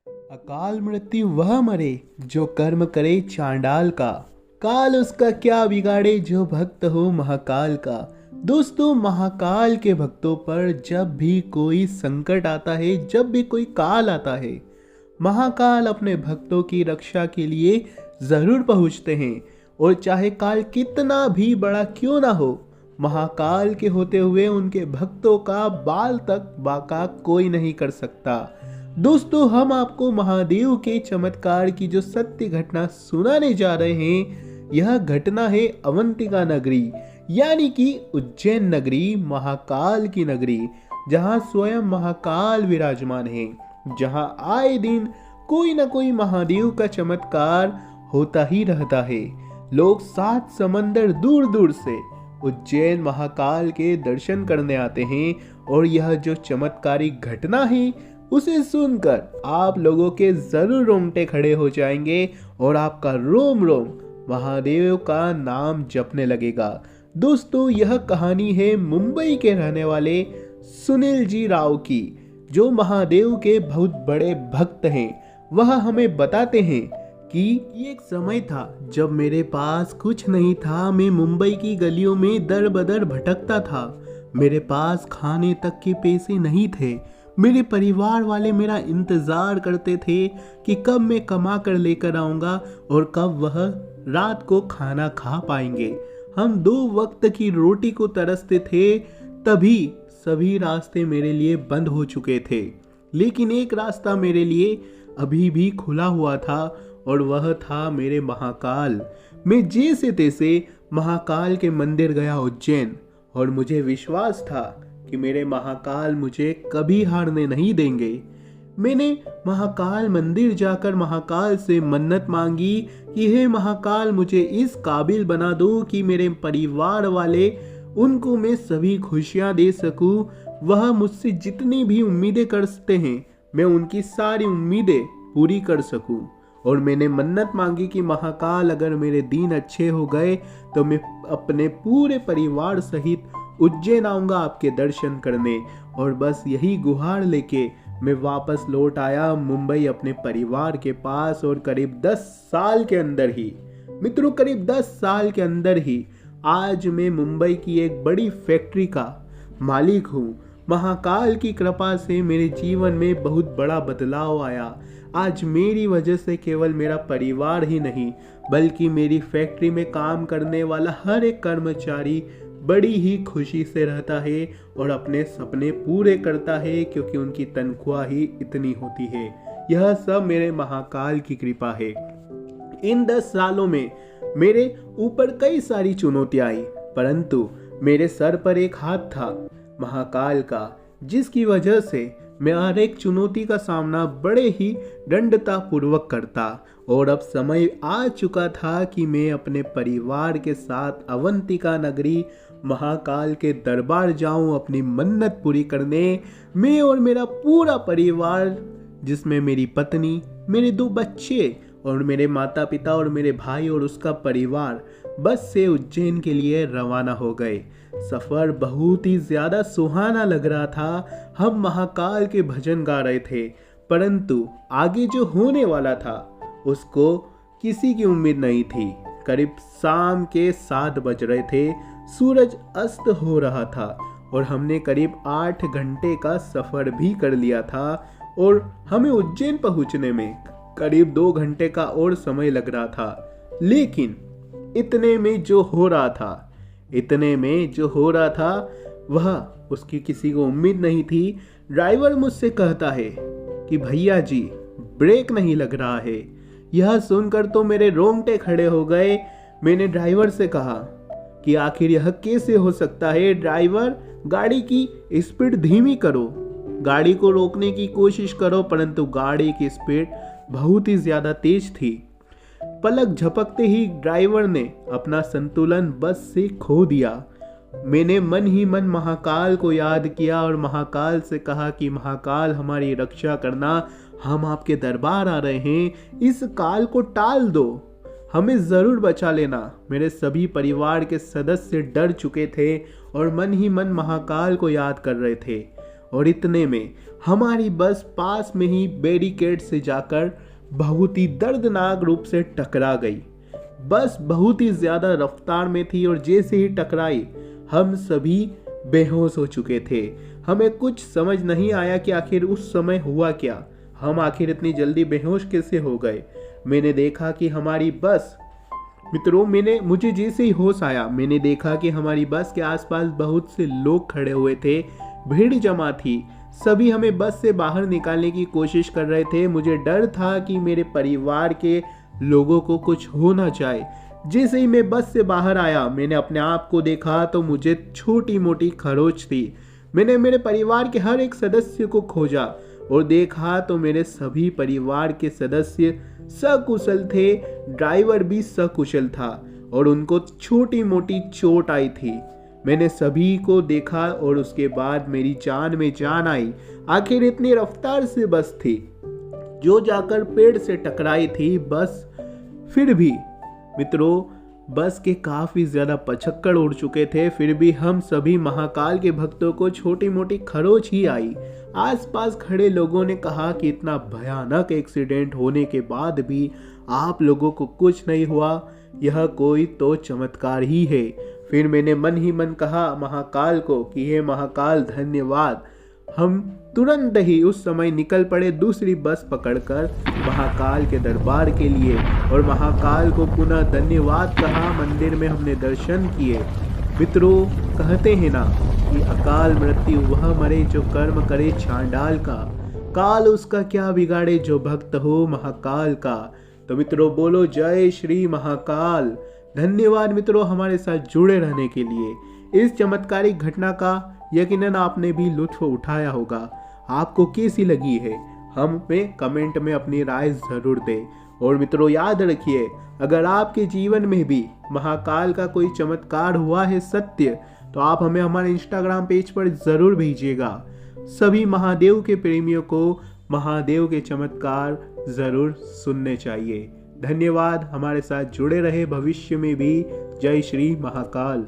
अकाल मृत्यु वह मरे जो कर्म करे चांडाल का। काल उसका क्या बिगाड़े जो भक्त हो महाकाल का। दोस्तों, महाकाल के भक्तों पर जब भी कोई संकट आता है, जब भी कोई काल आता है, महाकाल अपने भक्तों की रक्षा के लिए जरूर पहुंचते हैं। और चाहे काल कितना भी बड़ा क्यों ना हो, महाकाल के होते हुए उनके भक्तों का बाल तक बाका कोई नहीं कर सकता। दोस्तों, हम आपको महादेव के चमत्कार की जो सत्य घटना सुनाने जा रहे हैं, यह घटना है अवंतिका नगरी, यानी कि उज्जैन नगरी, महाकाल की नगरी, जहां स्वयं महाकाल विराजमान है, जहां आए दिन कोई ना कोई महादेव का चमत्कार होता ही रहता है। लोग 7 समंदर दूर दूर से उज्जैन महाकाल के दर्शन करने आते हैं और यह जो चमत्कारिक घटना है उसे सुनकर आप लोगों के जरूर रोंगटे खड़े हो जाएंगे और आपका रोम रोम महादेव का नाम जपने लगेगा। दोस्तों, यह कहानी है मुंबई के रहने वाले सुनील जी राव की, जो महादेव के बहुत बड़े भक्त हैं। वह हमें बताते हैं कि एक समय था जब मेरे पास कुछ नहीं था। मैं मुंबई की गलियों में दर बदर भटकता था। मेरे पास खाने तक के पैसे नहीं थे। मेरे परिवार वाले मेरा इंतजार करते थे कि कब मैं कमा कर लेकर आऊंगा और कब वह रात को खाना खा पाएंगे। हम 2 वक्त की रोटी को तरसते थे। तभी सभी रास्ते मेरे लिए बंद हो चुके थे, लेकिन एक रास्ता मेरे लिए अभी भी खुला हुआ था और वह था मेरे महाकाल। मैं जैसे तैसे महाकाल के मंदिर गया उज्जैन, और मुझे विश्वास था कि मेरे महाकाल मुझे कभी हारने नहीं देंगे। मैंने महाकाल मंदिर जाकर महाकाल से मन्नत मांगी कि हे महाकाल, मुझे इस काबिल बना दो कि मेरे परिवार वाले, उनको मैं सभी खुशियां दे सकूं। वह मुझसे जितनी भी उम्मीदें करते हैं, मैं उनकी सारी उम्मीदें पूरी कर सकूं। और मैंने मन्नत मांगी कि महाकाल, अगर मेरे दिन अच्छे हो गए तो मैं अपने पूरे परिवार सहित उज्जैन आऊंगा आपके दर्शन करने। और बस यही गुहार लेके मैं वापस लौट आया मुंबई अपने परिवार के पास। और करीब 10 साल के अंदर ही, मित्रों, करीब 10 साल के अंदर ही आज मैं मुंबई की एक बड़ी फैक्ट्री का मालिक हूँ। महाकाल की कृपा से मेरे जीवन में बहुत बड़ा बदलाव आया। आज मेरी वजह से केवल मेरा परिवार ही नहीं, बल्कि मेरी फैक्ट्री में काम करने वाला हर एक कर्मचारी बड़ी ही खुशी से रहता है और अपने सपने पूरे करता है, क्योंकि उनकी तनख्वाह ही इतनी होती है। यह सब मेरे महाकाल की कृपा है। इन 10 सालों में मेरे ऊपर कई सारी चुनौतियां आई, परंतु मेरे सर पर एक हाथ था महाकाल का, जिसकी वजह से मैं हर एक चुनौती का सामना बड़े ही दृढ़ता पूर्वक करता। और अब समय आ चुका था कि मैं अपने परिवार के साथ अवंतिका नगरी महाकाल के दरबार जाऊं अपनी मन्नत पूरी करने। मैं और मेरा पूरा परिवार, जिसमें मेरी पत्नी, मेरे 2 बच्चे और मेरे माता पिता और मेरे भाई और उसका परिवार, बस से उज्जैन के लिए रवाना हो गए। सफर बहुत ही ज्यादा सुहाना लग रहा था। हम महाकाल के भजन गा रहे थे, परंतु आगे जो होने वाला था उसको किसी की उम्मीद नहीं थी। करीब शाम के 7 बज रहे थे, सूरज अस्त हो रहा था और हमने करीब 8 घंटे का सफर भी कर लिया था और हमें उज्जैन पहुंचने में करीब 2 घंटे का और समय लग रहा था। लेकिन इतने में जो हो रहा था वह उसकी किसी को उम्मीद नहीं थी। ड्राइवर मुझसे कहता है कि भैया जी, ब्रेक नहीं लग रहा है। यह सुनकर तो मेरे रोंगटे खड़े हो गए। मैंने ड्राइवर से कहा कि आखिर यह कैसे हो सकता है ड्राइवर, गाड़ी की स्पीड धीमी करो, गाड़ी को रोकने की कोशिश करो। परंतु गाड़ी की स्पीड बहुत ही ज्यादा तेज थी। पलक झपकते ही ड्राइवर ने अपना संतुलन बस से खो दिया। मैंने मन ही मन महाकाल को याद किया और महाकाल से कहा कि महाकाल, हमारी रक्षा करना, हम आपके दरबार आ रहे हैं, इस काल को टाल दो, हमें जरूर बचा लेना। मेरे सभी परिवार के सदस्य डर चुके थे और मन ही मन महाकाल को याद कर रहे थे। और इतने में हमारी बस पास में ही बैरिकेड से जाकर बहुत ही दर्दनाक रूप से टकरा गई। बस बहुत ही ज्यादा रफ्तार में थी और जैसे ही टकराई हम सभी बेहोश हो चुके थे। हमें कुछ समझ नहीं आया कि आखिर उस समय हुआ क्या, हम आखिर इतनी जल्दी बेहोश कैसे हो गए। मैंने देखा कि हमारी बस, मित्रों मुझे जैसे ही होश आया मैंने देखा कि हमारी बस के आसपास बहुत से लोग खड़े हुए थे, भीड़ जमा थी। सभी हमें बस से बाहर निकालने की कोशिश कर रहे थे। मुझे डर था कि मेरे परिवार के लोगों को कुछ हो ना जाए। जैसे ही मैं बस से बाहर आया मैंने अपने आप को देखा तो मुझे छोटी मोटी खरोच थी। मैंने मेरे परिवार के हर एक सदस्य को खोजा और देखा तो मेरे सभी परिवार के सदस्य सकुशल थे, ड्राइवर भी सकुशल था और उनको छोटी मोटी चोट आई थी। मैंने सभी को देखा और उसके बाद मेरी जान में जान आई। आखिर इतनी रफ्तार से बस थी जो जाकर पेड़ से टकराई थी बस। फिर भी मित्रों बस के काफी ज्यादा पचक्कड़ उड़ चुके थे, फिर भी हम सभी महाकाल के भक्तों को छोटी मोटी खरोच ही आई। आसपास खड़े लोगों ने कहा कि इतना भयानक एक्सीडेंट होने के बाद भी आप लोगों को कुछ नहीं हुआ, यह कोई तो चमत्कार ही है। फिर मैंने मन ही मन कहा महाकाल को कि हे महाकाल धन्यवाद। हम तुरंत ही उस समय निकल पड़े दूसरी बस पकड़कर महाकाल के दरबार के लिए और महाकाल को पुनः धन्यवाद कहा। मंदिर में हमने दर्शन किए। मित्रों कहते हैं ना कि अकाल मृत्यु वह मरे जो कर्म करे चांडाल का, काल उसका क्या बिगाड़े जो भक्त हो महाकाल का। तो मित्रों बोलो जय श्री महाकाल। धन्यवाद मित्रों हमारे साथ जुड़े रहने के लिए। इस चमत्कारिक घटना का यकीनन आपने भी लुत्फ उठाया होगा। आपको कैसी लगी है हमें कमेंट में अपनी राय जरूर दें। और मित्रों याद रखिए अगर आपके जीवन में भी महाकाल का कोई चमत्कार हुआ है सत्य, तो आप हमें हमारे इंस्टाग्राम पेज पर जरूर भेजिएगा। सभी महादेव के प्रेमियों को महादेव के चमत्कार जरूर सुनने चाहिए। धन्यवाद, हमारे साथ जुड़े रहे भविष्य में भी। जय श्री महाकाल।